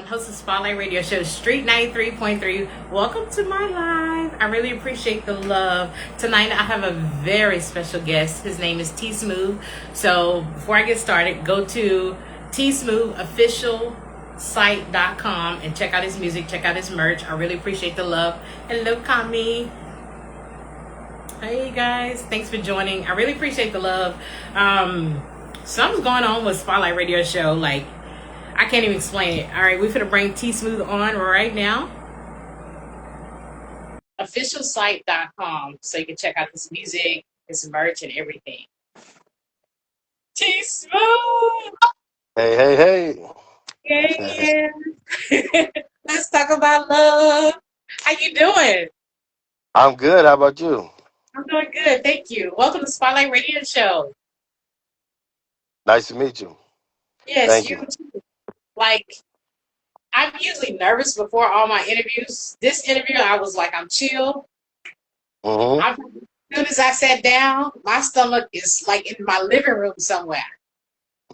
Host of Spotlight Radio Show, Street 93.3. Welcome to my live. I really appreciate the love. Tonight I have a very special guest. His name is T Smooth. So before I get started, go to tsmoothofficialsite.com and check out his music, check out his merch. I really appreciate the love. Hello, Kami. Hey guys, thanks for joining. I really appreciate the love. Something's going on with Spotlight Radio Show. Like, I can't even explain it. All right, we're gonna bring T Smooth on right now. Officialsite.com, so you can check out his music, his merch, and everything. T Smooth. Hey. Yeah. Let's talk about love. How you doing? I'm good. How about you? I'm doing good, thank you. Welcome to Spotlight Radio Show. Nice to meet you. Yes, Thank you you. too. Like, I'm usually nervous before all my interviews. This interview, I was like, I'm chill. hmm As soon as I sat down, my stomach is like in my living room somewhere.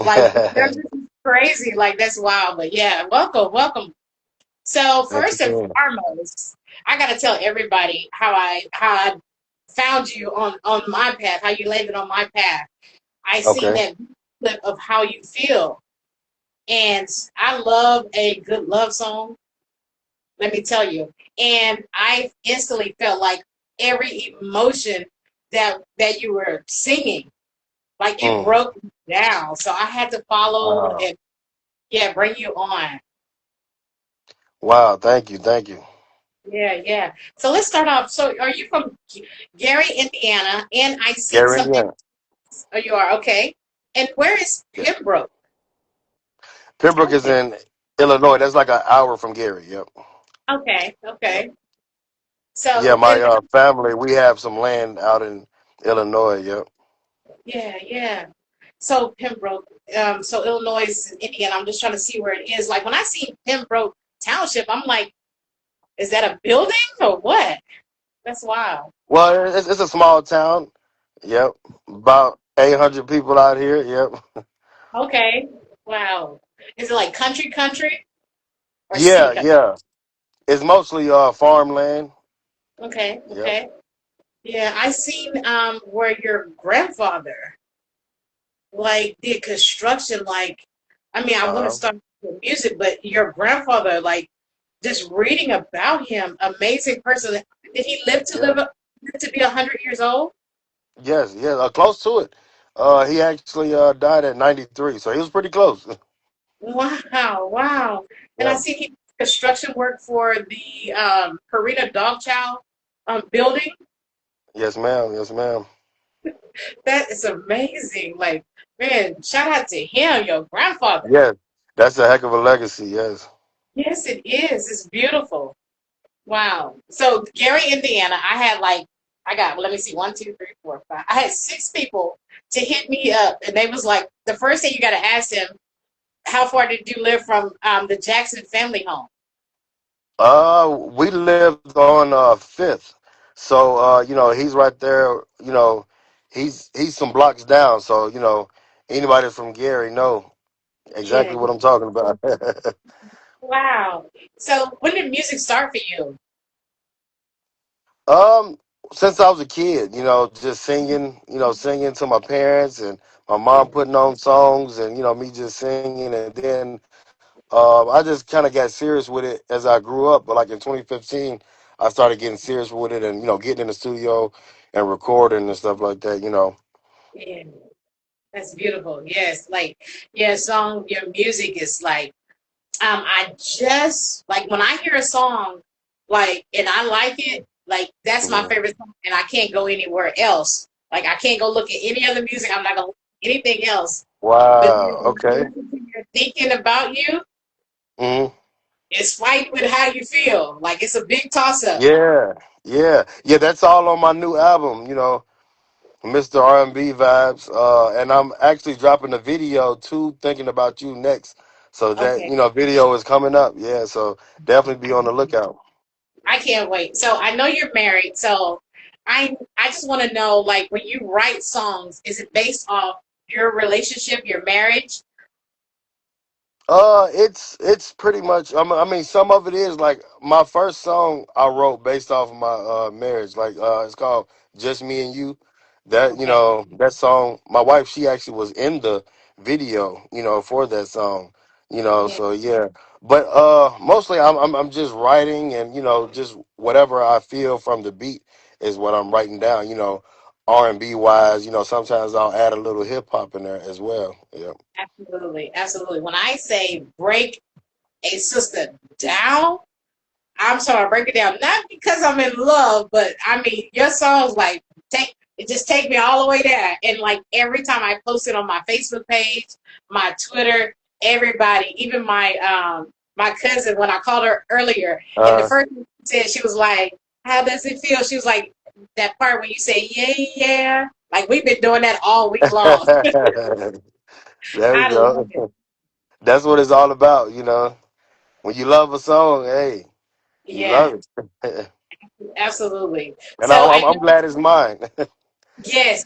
Like, this is crazy. Like, that's wild. But yeah, welcome. So Thank you, first and sir. foremost, I gotta tell everybody how I found you on my path, how you landed on my path. I seen Okay. that clip of how you feel, and I love a good love song. Let me tell you. And I instantly felt like every emotion that you were singing, like it Mm. broke me down. So I had to follow Wow. and yeah, bring you on. Wow. Thank you. Yeah. So let's start off. So are you from Gary, Indiana? And I seen Gary, something. Indiana. Oh, you are okay. And where is Yeah. Pembroke Pembroke is Township? in Illinois. That's like an hour from Gary. Yep. Okay. Yeah. So My and family, we have some land out in Illinois. Yep. yeah. So Pembroke, so Illinois, Indiana. I'm just trying to see where it is. Like when I see Pembroke Township, I'm like, is that a building or what? That's wild. Well, it's a small town. Yep. About 800 people out here. Yep. Okay, wow. Is it like country or city Yeah. country? Yeah. It's mostly farmland. Yep. Okay. Yeah, I seen where your grandfather like did construction. Like, I mean, I want to Uh-huh. start with music, but your grandfather, like, just reading about him, amazing person. Did he Yeah. live to be 100 years old? Yes, close to it. He actually died at 93, so he was pretty close. Wow. And I Yeah. see he did construction work for the Purina Dog Chow building. Yes, ma'am. Yes, ma'am. That is amazing. Like, man, shout out to him, your grandfather. Yes, that's a heck of a legacy. Yes. Yes, it is. It's beautiful. Wow. So Gary, Indiana, I had like I got let me see, 1, 2, 3, 4, 5. I had 6 people to hit me up, and they was like, the first thing you got to ask them, how far did you live from the Jackson family home? We lived on Fifth, so he's right there. He's some blocks down. So anybody from Gary know Yeah. exactly what I'm talking about. Wow. So when did music start for you? um, since I was a kid, just singing to my parents and my mom putting on songs, and me just singing, and then I just kind of got serious with it as I grew up. But like in 2015, I started getting serious with it, and getting in the studio and recording and stuff like that. Yeah, that's beautiful. Yes, like your music is like I just like when I hear a song like and I like it, like that's my Mhm. favorite song and I can't go anywhere else. Like I can't go look at any other music. I'm not gonna look at anything else. But then Wow. when I Okay. listen to your thinking about you, hmm it's fighting with how you feel. Like it's a big toss up. Yeah. That's all on my new album. Mr. R&B Vibes, and I'm actually dropping a video too. Thinking about you next. So that Okay. video is coming up. Yeah. So definitely be on the lookout. I can't wait. So I know you're married, so I just want to know, like, when you write songs, is it based off your relationship, your marriage? It's pretty much. I mean, some of it is like my first song I wrote based off of my marriage. Like it's called "Just Me and You." That Okay. that song. My wife, she actually was in the video. For that song. Yeah. So yeah. But mostly I'm just writing and just whatever I feel from the beat is what I'm writing down. R&B wise. Sometimes I'll add a little hip hop in there as well. Yeah. Absolutely. Absolutely. When I say break a sister down, I'm sorry, break it down. Not because I'm in love, but I mean your songs like take me all the way there. And like every time I post it on my Facebook page, my Twitter, everybody, even my cousin, when I called her earlier, and the Uh, first thing she said, she was like, "How does it feel?" She was like, "That part when you say yeah, yeah." Like we've been doing that all week long. there we I love go. it. That's what it's all about. When you love a song, hey, you Yeah, love it. absolutely. And So I I'm glad it's mine. yes,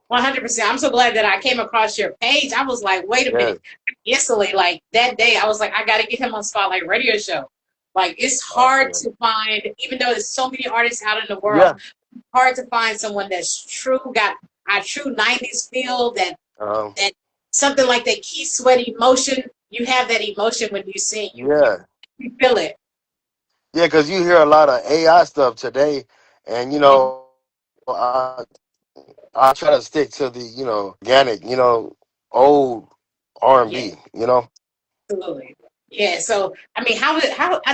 100%. I'm so glad that I came across your page. I was like, wait a Yes. minute. Instantly, like that day, I was like, I got to get him on Spotlight Radio Show. Like, it's hard Awesome. to find, even though there's so many artists out in the world, Yeah. hard to find someone that's true, got a true 90s feel, Um, that something like that key sweat emotion. You have that emotion when you sing. yeah. You feel it. Yeah, because you hear a lot of AI stuff today, and Mhm. I try to stick to the organic, old Yeah, R&B. absolutely. Yeah. So, I mean,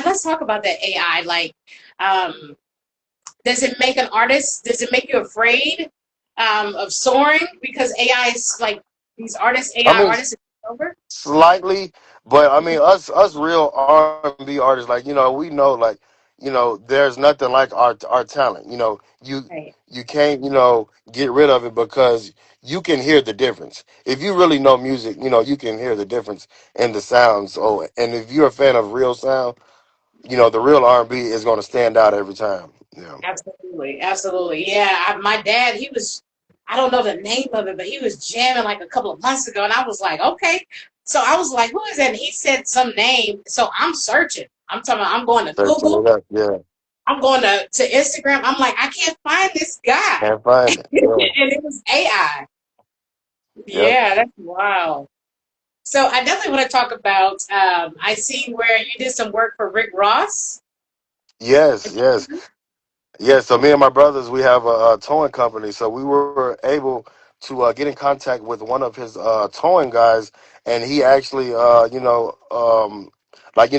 let's talk about that AI. Like, um, does it make an artist? Does it make you afraid of soaring because AI is like these artists, I AI mean, artists, is over? slightly, but I mean, us real R&B artists, like we know, like there's nothing like our talent. Right. You can't get rid of it because you can hear the difference. If you really know music, you can hear the difference in the sounds. So, and if you're a fan of real sound, the real R&B is going to stand out every time. Yeah. Absolutely, absolutely. Yeah, my dad, he was, I don't know the name of it, but he was jamming like a couple of months ago, and I was like, okay. So I was like, who is that? And he said some name. So I'm searching. I'm talking. I'm going to Searching Google. it up. Yeah. I'm going to Instagram. I'm like, I can't find this guy, Can't find it. and Yeah. it was AI. Yep. Yeah, that's wild. So I definitely want to talk about. I seen where you did some work for Rick Ross. Yes. Yes. Yeah, so me and my brothers, we have a towing company. So we were able to get in contact with one of his towing guys, and he actually, like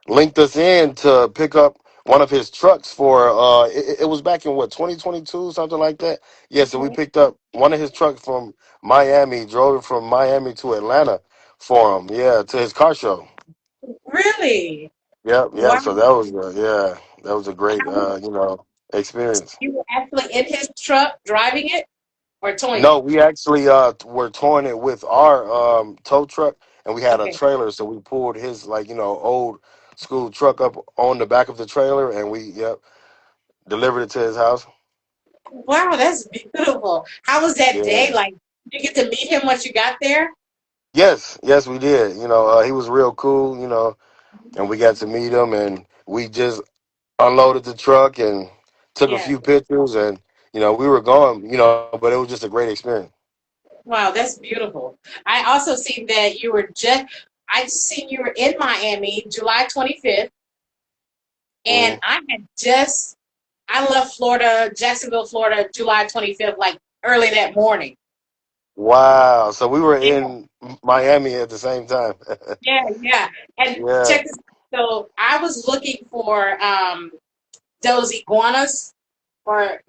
linked us in to pick up one of his trucks for. It was back in what 2022, something like that. Yeah, so we picked up one of his trucks from Miami, drove it from Miami to Atlanta for him. Yeah, to his car show. Really? Yep, Wow. yep. So that was that was a great How experience. you were actually in his truck driving it or towing No, it? we actually were touring it with our tow truck, and we had a Okay. trailer, so we pulled his old school truck up on the back of the trailer, and we delivered it to his house. Wow, that's beautiful. How was that day? Yeah. Like, did you get to meet him once you got there? Yes, yes, we did. He was real cool. And we got to meet him, and we just unloaded the truck and took a Yeah. few pictures, and we were going. But it was just a great experience. Wow, that's beautiful. I also seen that you were just, I seen you were in Miami July 25th, and Hmm. I left Florida, Jacksonville, Florida, July 25th, like early that morning. Wow. So we were Yeah, in Miami at the same time. yeah. And Yeah. check this. So I was looking for those iguanas or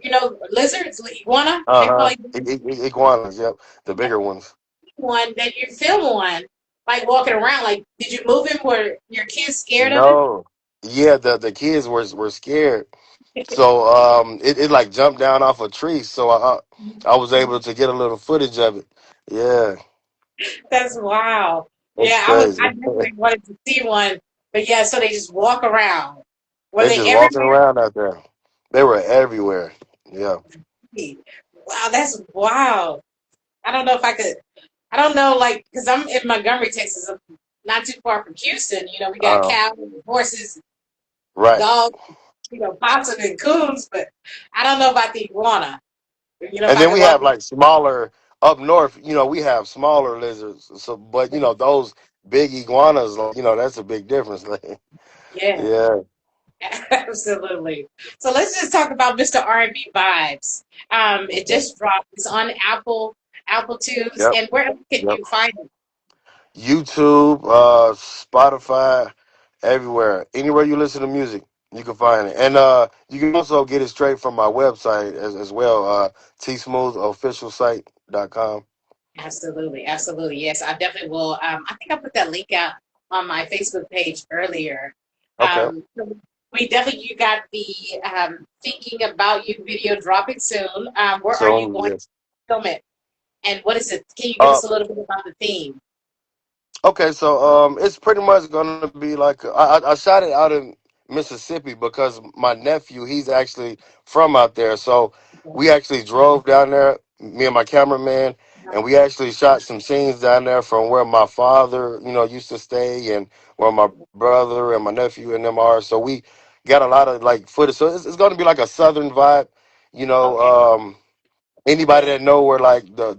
lizards, iguana. They call Uh-huh. it Iguanas, yep. The bigger ones. one that you film one, like walking around. Like, did you move him? Were your kids scared of him? No. Yeah, the kids were scared. So it like jumped down off a tree. So I was able to get a little footage of it. Yeah. That's wow. It's Yeah, crazy. I definitely wanted to see one, but yeah, so they just walk around. Were They they just walking everywhere? around out there. They were everywhere. Yeah. Wow, that's wow. I don't know if I could. I don't know, like, because I'm in Montgomery, Texas. not too far from Houston. You know, we got Um, cows, horses, right. dogs, possum and coons, but I don't know about the iguana. If And I then could we walk, have like smaller up north. We have smaller lizards. So, but those big iguanas, like, that's a big difference. yeah, Yeah. absolutely. So let's just talk about Mr. R&B Vibes. It Yep. just dropped. It's on Apple Tunes, Yep. and where else can Yep. you find it? YouTube, Spotify, everywhere. Anywhere you listen to music, you can find it. And you can also get it straight from my website as well, tsmoothofficialsite.com. Absolutely, absolutely. Yes, I definitely will. I think I put that link out on my Facebook page earlier. Okay. So we definitely you got the thinking about you video dropping soon. Where are you So, going to yes. film it? And what is it? Can you give Uh, us a little bit about the theme? Okay, so it's pretty much gonna be like I shot it out in Mississippi because my nephew he's actually from out there. So we actually drove down there, me and my cameraman, and we actually shot some scenes down there from where my father, used to stay, and where my brother and my nephew and them are. So we got a lot of like footage. So it's gonna be like a southern vibe, you know. Okay. Anybody that know where like the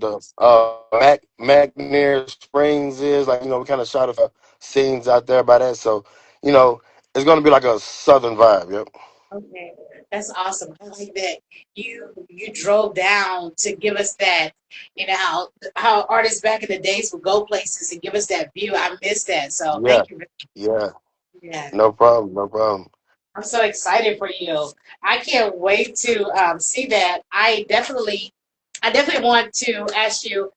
McNair Springs is, like we kind of shot a few scenes out there by that, so you know it's gonna be like a southern vibe. Yep. Okay, that's awesome. I like that you drove down to give us that. How artists back in the days would go places and give us that view. I miss that. So Yeah. thank you. Yeah. Yeah, No problem. No problem. I'm so excited for you. I can't wait to see that. I definitely want to ask you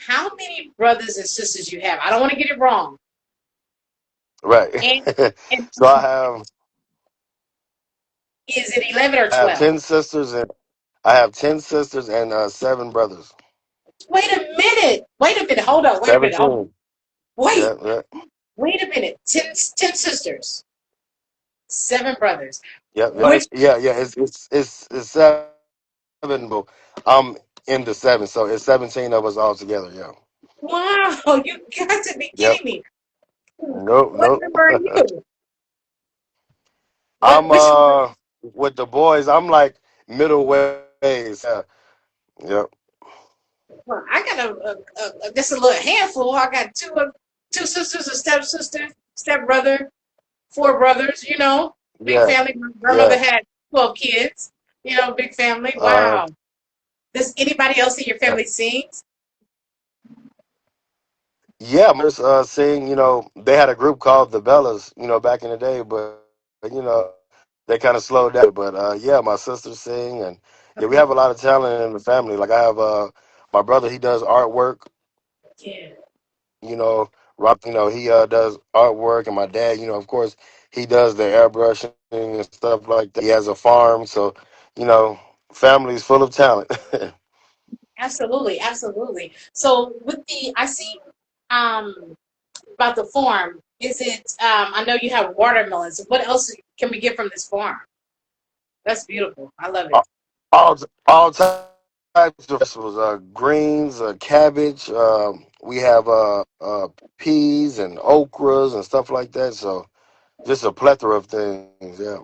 how many brothers and sisters you have. I don't want to get it wrong. Right. And, and So is it 11 or I have 12? 10 sisters and I have 10 sisters and 7 brothers. Wait a minute. Wait a minute. Hold on. Wait a minute. Hold on. 17. Wait. Yeah. Yeah. Wait a minute. Ten sisters, 7 brothers. Yep. Yeah. Which Yeah. Yeah. It's 7. But I'm in the 7, so it's 17 of us all together. Yeah. wow, you got to be Yep. kidding me. Nope. What Nope. number are you? What I'm which with the boys. I'm like middle ways. Yeah. Yep. well, I got just a little handful. I got two sisters, a stepsister, stepbrother, 4 brothers, big Yeah. family. My grandmother Yeah. had 12 kids, big family. Uh. Wow. Does anybody else in your Yeah. family sings? Yeah. My brothers sing. They had a group called the Bellas. Back in the day, but they kind of slowed down. But yeah, my sisters sing, and yeah, we Okay. have a lot of talent in the family. Like I have my brother. He does artwork. Yeah. Rob. He does artwork, and my dad. Of course, he does the airbrushing and stuff like that. He has a farm, so you know, family's full of talent. Absolutely, absolutely. So with I see um about the farm. Is it I know you have watermelons. What else can we get from this farm? That's beautiful. I love it. all types of vegetables, greens, cabbage. We have peas and okras and stuff like that. So just a plethora of things. Yeah.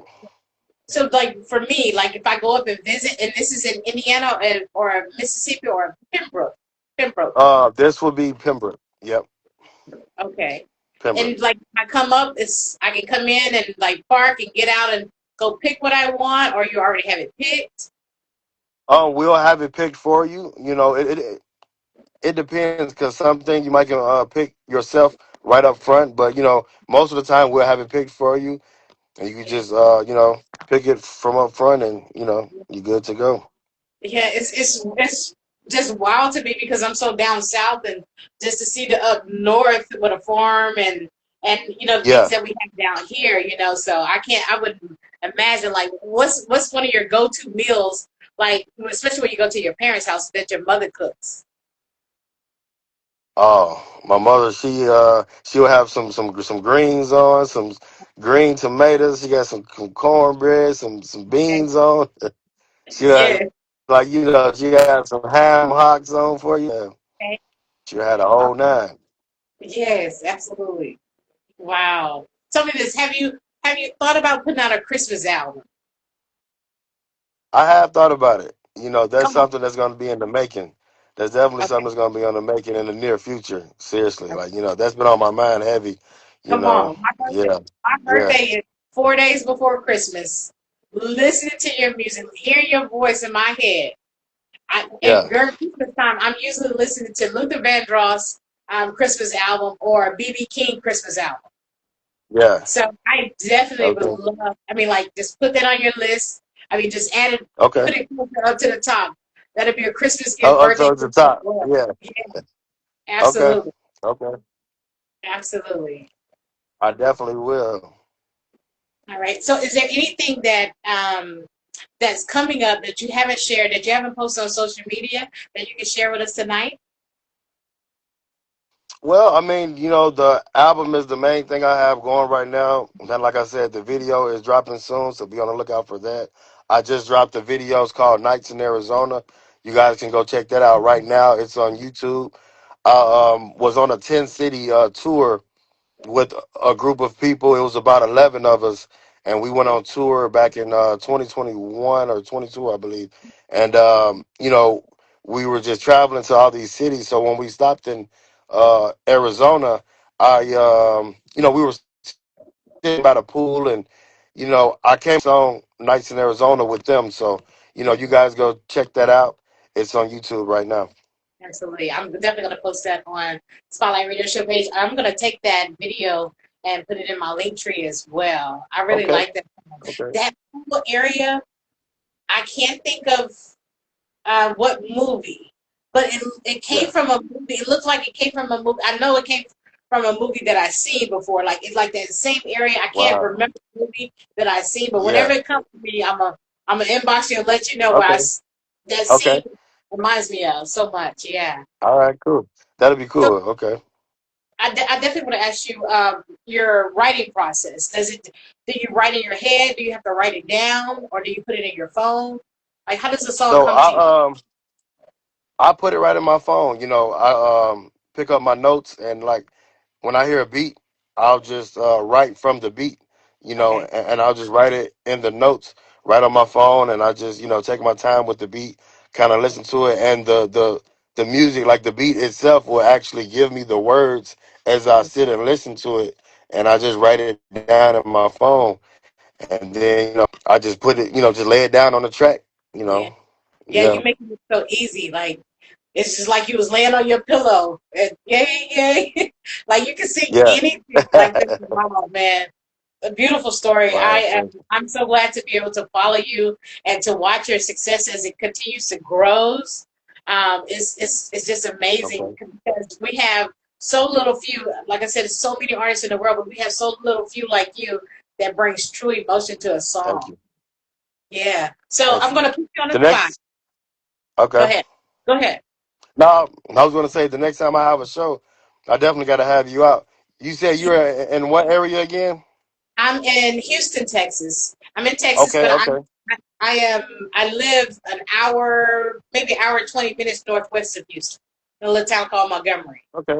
So like for me, like if I go up and visit and this is in Indiana or Mississippi or Pembroke. This would be Pembroke. Yep, Okay. Pembroke. And like I come up, it's I can come in and like park and get out and go pick what I want or you already have it picked. We'll have it picked for you. It depends because some things you might can pick yourself right up front, but most of the time we'll have it picked for you, and you can just pick it from up front, and you're good to go. Yeah, it's just wild to me because I'm so down south and just to see the up north with a farm and the things Yeah. that we have down here, so I wouldn't imagine like what's one of your go-to meals like especially when you go to your parents' house that your mother cooks. Oh, my mother, she'll have some greens on, some green tomatoes. She got some cornbread, some Okay. beans on. She had Yeah. like she had some ham hocks on for you. Yeah. Okay. She had a whole nine. Yes, absolutely. Wow. Tell me this: have you thought about putting out a Christmas album? I have thought about it. That's Come on. something that's going to be in the making. There's definitely something Okay. that's going to be on the making in the near future. Seriously, like that's been on my mind heavy. You Come know, on. My birthday, yeah, my yeah, birthday is 4 days before Christmas. Listening to your music, hearing your voice in my head. And yeah, during Christmas time, I'm usually listening to Luther Vandross Christmas album or BB King Christmas album. yeah. So I definitely would Okay, love. I mean, like, just put that on your list. I mean, just add it, okay. put it closer up to the top. That'd be a Christmas gift, Oh, birthday towards the gift as top. well. Yeah. Yeah, Okay. absolutely, Okay. absolutely. I definitely will. All right. So, is there anything that that's coming up that you haven't shared, that you haven't posted on social media, that you can share with us tonight? Well, I mean, the album is the main thing I have going right now. And like I said, the video is dropping soon, so be on the lookout for that. I just dropped the video. It's called Nights in Arizona. You guys can go check that out right now. It's on YouTube. I was on a 10-city tour with a group of people. It was about 11 of us, and we went on tour back in 2021 or 22, I believe. And we were just traveling to all these cities. So when we stopped in Arizona, we were sitting by the pool, and I came song Nights in Arizona with them. So you guys go check that out. It's on YouTube right now. Absolutely. I'm definitely going to post that on Spotlight Radio Show page. I'm going to take that video and put it in my link tree as well. I really Okay. like that. Okay. That whole area, I can't think of what movie, but it came Yeah. from a movie. It looked like it came from a movie. I know it came from a movie that I've seen before. Like, it's like that same area. I can't Wow. remember the movie that I've seen, but whenever Yeah. it comes to me, I'm gonna inbox you and let you know Okay. that scene Okay. reminds me of so much. Yeah. All right, cool. That'll be So cool. Okay. I definitely want to ask you your writing process. Do you write in your head? Do you have to write it down, or do you put it in your phone? Like, how does the song So come to you? I put it right in my phone. I pick up my notes, and like when I hear a beat, I'll just write from the beat. Okay. And I'll just write it in the notes right on my phone, and I just take my time with the beat, kind of listen to it, and the music, like the beat itself, will actually give me the words as I sit and listen to it, and I just write it down in my phone, and then I just put it, just lay it down on the track. You Yeah. know, Yeah, yeah, you make it so easy. Like, it's just like you was laying on your pillow. And yay, yay. Like, you can sing yeah. anything like this. Wow, man. A beautiful story. Wow, thank you. I'm so glad to be able to follow you and to watch your success as it continues to grows. It's just amazing Okay, because we have so little few. Like I said, there's so many artists in the world, but we have so little few like you that brings true emotion to a thank song. you, Yeah. So thank I'm you. gonna put you on the The spot. next, Go okay. ahead. Go ahead. Now, I was gonna say the next time I have a show, I definitely got to have you out. You said you're in what area again? I'm in Houston, Texas. I'm in Texas, Okay, but okay, I am I live an hour, maybe an hour and 20 minutes northwest of Houston, in a little town called Montgomery. okay.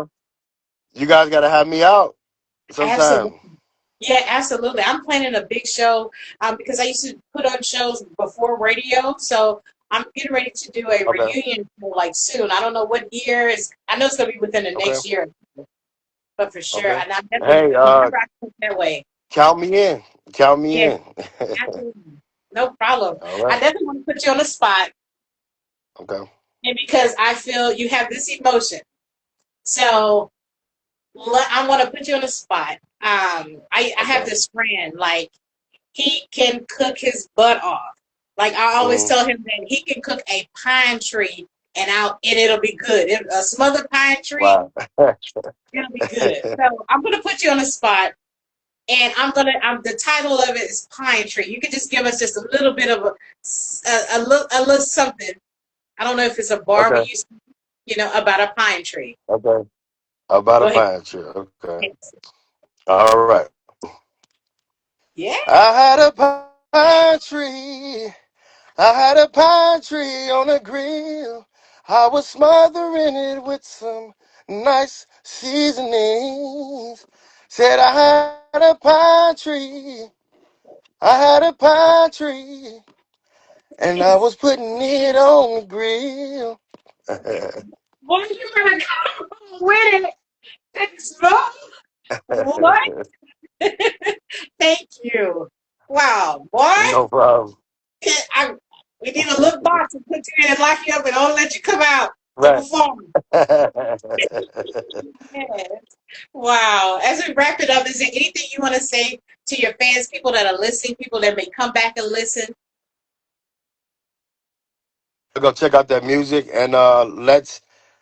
You guys got to have me out Absolutely. sometime. Yeah, absolutely. I'm planning a big show because I used to put on shows before radio, so I'm getting ready to do a Okay, reunion show like soon. I don't know what year. I know it's gonna be within the okay, next year, but for sure. okay. And I definitely Hey, whenever I come that way. count me in. Count me Yeah, in. absolutely. No problem. All I right. definitely want to put you on the spot, Okay. and because I feel you have this emotion. So I want to put you on the spot. I have Okay. this friend, like, he can cook his butt off. Like, I always Hmm. tell him that he can cook a pine tree and it'll be good. A smothered pine tree, Wow. it'll be good. So I'm gonna put you on the spot, and the title of it is Pine Tree. You can just give us just a little bit of a little something. I don't know if it's a bar we Okay. used to, about a pine tree. Okay. About Go a ahead. pine tree. Okay. All right. Yeah. I had a pine tree. I had a pine tree on a grill. I was smothering it with some nice seasonings. Said I had a pine tree. I had a pine tree. And I was putting it on the grill. Boy, you better come with it. Thanks, Mo. What? Thank you. Wow, boy. No problem. I, we need a little box to put you in and lock you up and don't let you come out to Right. perform. Yes. Wow. As we wrap it up, is there anything you want to say to your fans, people that are listening, people that may come back and listen? Go check out that music and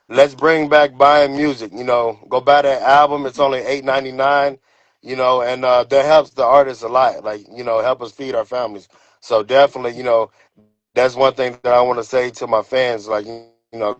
let's bring back buying music. Go buy that album. It's only $8.99. And that helps the artists a lot. Like help us feed our families. So definitely, that's one thing that I want to say to my fans. Like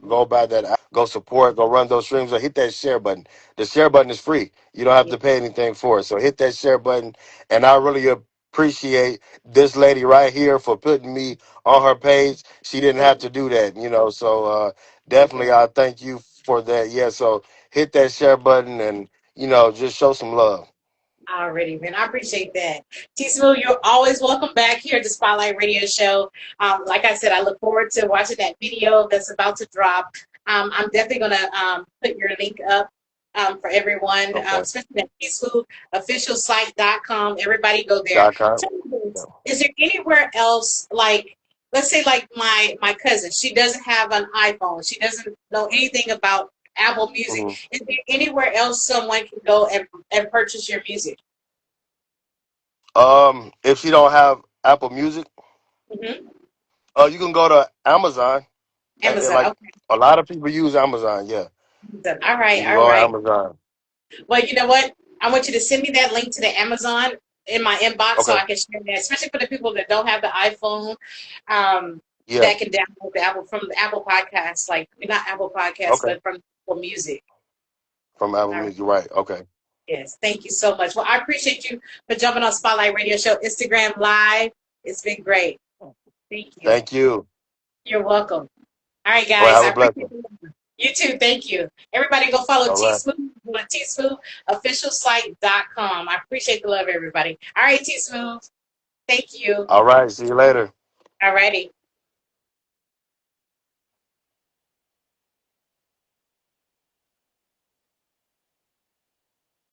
go buy that album, go support, go run those streams, or hit that share button. The share button is free. You don't have to Yeah. pay anything for it. So hit that share button, and I really appreciate this lady right here for putting me on her page. She didn't have to do that, So definitely, I thank you for that. Yeah. So hit that share button and just show some love. Already, man. I appreciate that. T Smooth, you're always welcome back here at the Spotlight Radio Show. Like I said, I look forward to watching that video that's about to drop. I'm definitely going to put your link up for everyone, Okay. especially at peacefulofficialsite.com. Everybody go there. .com. Tell me this, is there anywhere else, like, let's say, like my cousin, she doesn't have an iPhone. She doesn't know anything about Apple Music. Mhm. Is there anywhere else someone can go and purchase your music? If she don't have Apple Music, Hmm. you can go to Amazon. Amazon. Like Okay. a lot of people use Amazon. Yeah, Amazon. All right. you can All go on right. Amazon. Well, you know what? I want you to send me that link to the Amazon in my inbox so Okay. I can share that, especially for the people that don't have the iPhone, Yeah. that can download the Apple from the Apple Podcasts, like not Apple Podcasts, Okay. but from Apple Music. From Apple All right. Music. Right. Okay. Yes. Thank you so much. Well, I appreciate you for jumping on Spotlight Radio Show Instagram Live. It's been great. Thank you. Thank you. You're welcome. All right, Well, guys. have I a appreciate blessing. it. You too. Thank you. Everybody go follow All T right. Smooth on tsmoothofficialsite.com. I appreciate the love, everybody. All right, T Smooth. Thank you. All right. See you later. All righty.